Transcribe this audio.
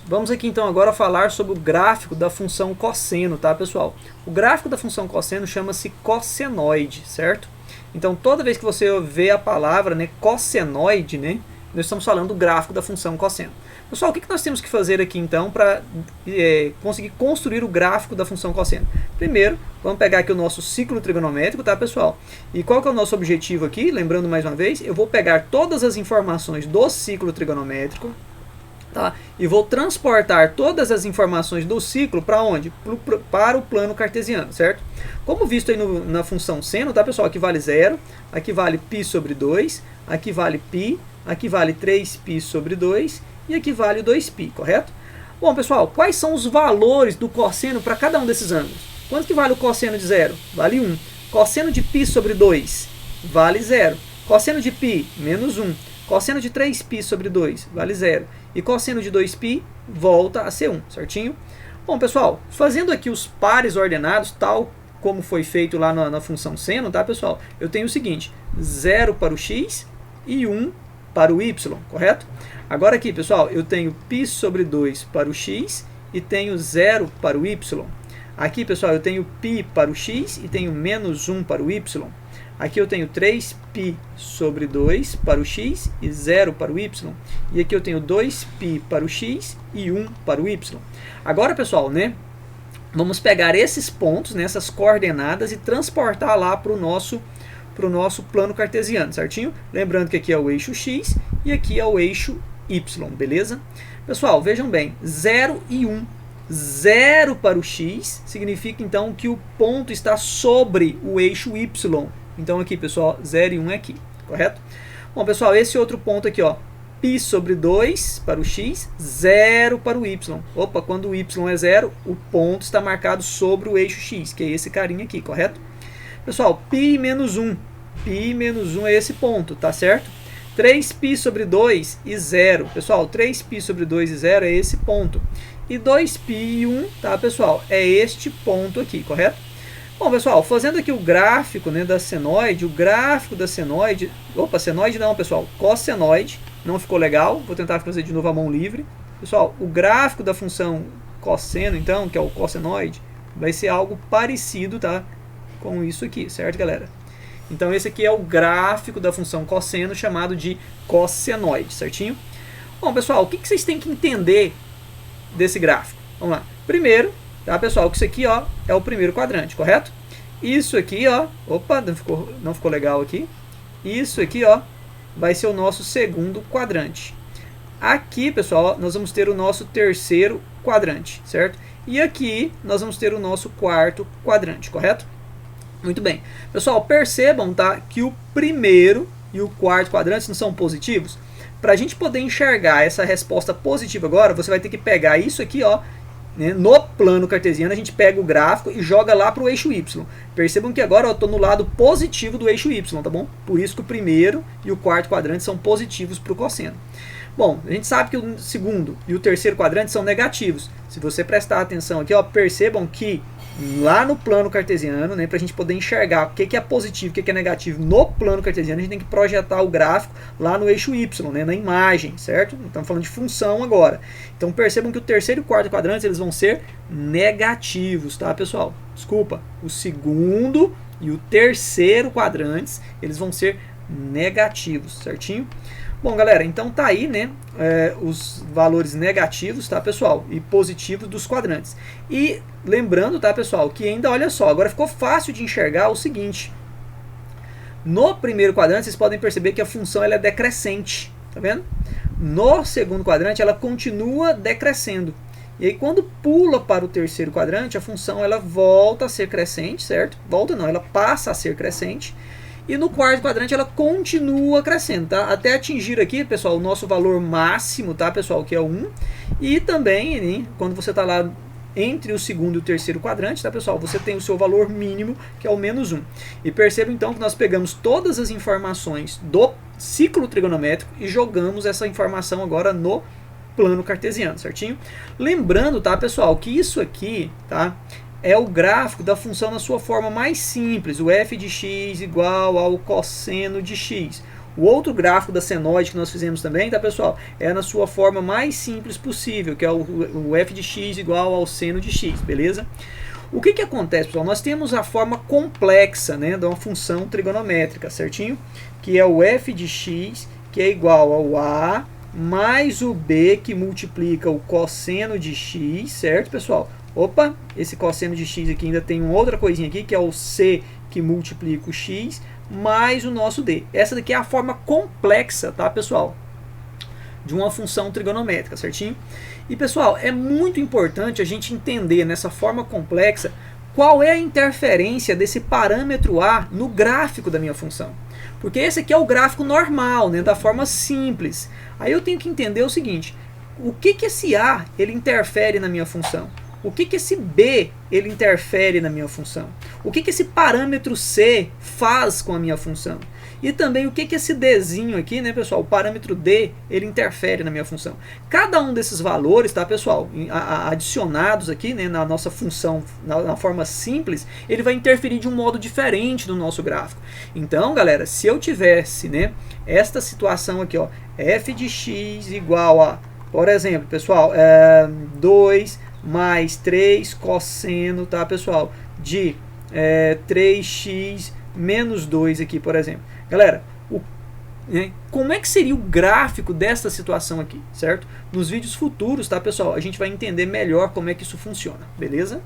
Vamos aqui então agora falar sobre o gráfico da função cosseno, tá, pessoal? O gráfico da função cosseno chama-se cossenoide, certo? Então toda vez que você vê a palavra, né, cossenoide, né, nós estamos falando do gráfico da função cosseno. Pessoal, o que nós temos que fazer aqui então para conseguir construir o gráfico da função cosseno? Primeiro, vamos pegar aqui o nosso ciclo trigonométrico, tá, pessoal? E qual que é o nosso objetivo aqui? Lembrando mais uma vez, eu vou pegar todas as informações do ciclo trigonométrico, tá? E vou transportar todas as informações do ciclo para onde? Para o plano cartesiano, certo? Como visto aí na função seno, tá, pessoal? Aqui vale 0, aqui vale π sobre 2, aqui vale π, aqui vale 3π sobre 2 e aqui vale 2π, correto? Bom, pessoal, quais são os valores do cosseno para cada um desses ângulos? Quanto que vale o cosseno de 0? Vale 1. Cosseno de π sobre 2? Vale 0. Cosseno de π? Menos 1. Cosseno de 3π sobre 2? Vale 0. E cosseno de 2π volta a ser 1, certinho? Bom, pessoal, fazendo aqui os pares ordenados, tal como foi feito lá na função seno, tá, pessoal? Eu tenho o seguinte, 0 para o x e 1 para o y, correto? Agora aqui, pessoal, eu tenho π sobre 2 para o x e tenho 0 para o y. Aqui, pessoal, eu tenho π para o x e tenho menos 1 para o y. Aqui eu tenho 3π sobre 2 para o x e 0 para o y. E aqui eu tenho 2π para o x e 1 para o y. Agora, pessoal, né, vamos pegar esses pontos, né, essas coordenadas e transportar lá para o nosso plano cartesiano, certinho? Lembrando que aqui é o eixo x e aqui é o eixo y, beleza? Pessoal, vejam bem, 0 e 1. 0 para o x significa então que o ponto está sobre o eixo y. Então aqui, pessoal, 0 e 1 é aqui, correto? Bom, pessoal, esse outro ponto aqui, ó, π sobre 2 para o x, 0 para o y. Opa, quando o y é 0, o ponto está marcado sobre o eixo x, que é esse carinha aqui, correto? Pessoal, π menos 1. π menos 1 é esse ponto, tá certo? 3π sobre 2 e 0. Pessoal, 3π sobre 2 e 0 é esse ponto. E 2π e 1, tá, pessoal? É este ponto aqui, correto? Bom, pessoal, fazendo aqui o gráfico, né, da senoide, o gráfico da senoide... Opa, senoide não, pessoal. Cossenoide. Não ficou legal. Vou tentar fazer de novo a mão livre. Pessoal, o gráfico da função cosseno, então, que é o cossenoide, vai ser algo parecido, tá, com isso aqui, certo, galera? Então, esse aqui é o gráfico da função cosseno, chamado de cossenoide, certinho? Bom, pessoal, o que vocês têm que entender desse gráfico? Vamos lá. Primeiro, tá, pessoal, que isso aqui, ó, é o primeiro quadrante, correto? Isso aqui, ó, opa, não ficou legal aqui. Isso aqui, ó, vai ser o nosso segundo quadrante. Aqui, pessoal, nós vamos ter o nosso terceiro quadrante, certo? E aqui nós vamos ter o nosso quarto quadrante, correto? Muito bem. Pessoal, percebam, tá, que o primeiro e o quarto quadrantes não são positivos. Para a gente poder enxergar essa resposta positiva agora, você vai ter que pegar isso aqui, ó, né, no plano cartesiano, a gente pega o gráfico e joga lá para o eixo y. Percebam que agora eu estou no lado positivo do eixo y, tá bom? Por isso que o primeiro e o quarto quadrante são positivos para o cosseno. Bom, a gente sabe que o segundo e o terceiro quadrante são negativos. Se você prestar atenção aqui, ó, percebam que lá no plano cartesiano, né, para a gente poder enxergar o que é positivo e o que é negativo no plano cartesiano, a gente tem que projetar o gráfico lá no eixo y, né, na imagem, certo? Estamos falando de função agora. Então percebam que o terceiro e o quarto quadrantes eles vão ser negativos, tá, pessoal? Desculpa, o segundo e o terceiro quadrantes eles vão ser negativos, certinho? Bom, galera, então tá aí, né, os valores negativos, tá, pessoal, e positivos dos quadrantes. E lembrando, tá, pessoal, que ainda, olha só, agora ficou fácil de enxergar o seguinte. No primeiro quadrante, vocês podem perceber que a função ela é decrescente, tá vendo? No segundo quadrante, ela continua decrescendo. E aí, quando pula para o terceiro quadrante, a função ela volta a ser crescente, certo? Volta não, ela passa a ser crescente. E no quarto quadrante ela continua crescendo, tá? Até atingir aqui, pessoal, o nosso valor máximo, tá, pessoal, que é o 1. E também, né, quando você está lá entre o segundo e o terceiro quadrante, tá, pessoal, você tem o seu valor mínimo, que é o menos 1. E perceba, então, que nós pegamos todas as informações do ciclo trigonométrico e jogamos essa informação agora no plano cartesiano, certinho? Lembrando, tá, pessoal, que isso aqui, tá, é o gráfico da função na sua forma mais simples, o f de x igual ao cosseno de x. O outro gráfico da senoide que nós fizemos também, tá pessoal, é na sua forma mais simples possível, que é o f de x igual ao seno de x, beleza? O que acontece, pessoal? Nós temos a forma complexa, né, de uma função trigonométrica, certinho? Que é o f de x, que é igual ao a mais o b, que multiplica o cosseno de x, certo, pessoal? Opa, esse cosseno de x aqui ainda tem uma outra coisinha aqui, que é o c, que multiplica o x, mais o nosso d. Essa daqui é a forma complexa, tá, pessoal? De uma função trigonométrica, certinho? E, pessoal, é muito importante a gente entender nessa forma complexa qual é a interferência desse parâmetro a no gráfico da minha função. Porque esse aqui é o gráfico normal, né, da forma simples. Aí eu tenho que entender o seguinte, o que esse a ele interfere na minha função? O que esse b ele interfere na minha função? O que esse parâmetro c faz com a minha função? E também o que esse dzinho aqui, né, pessoal, o parâmetro d, ele interfere na minha função. Cada um desses valores, tá, pessoal, adicionados aqui, né, na nossa função, na forma simples, ele vai interferir de um modo diferente no nosso gráfico. Então, galera, se eu tivesse, né, esta situação aqui, ó, f de x igual a, por exemplo, pessoal, 2 mais 3 cosseno, tá, pessoal, de 3x menos 2 aqui, por exemplo. Galera, como é que seria o gráfico dessa situação aqui, certo? Nos vídeos futuros, tá, pessoal, a gente vai entender melhor como é que isso funciona, beleza?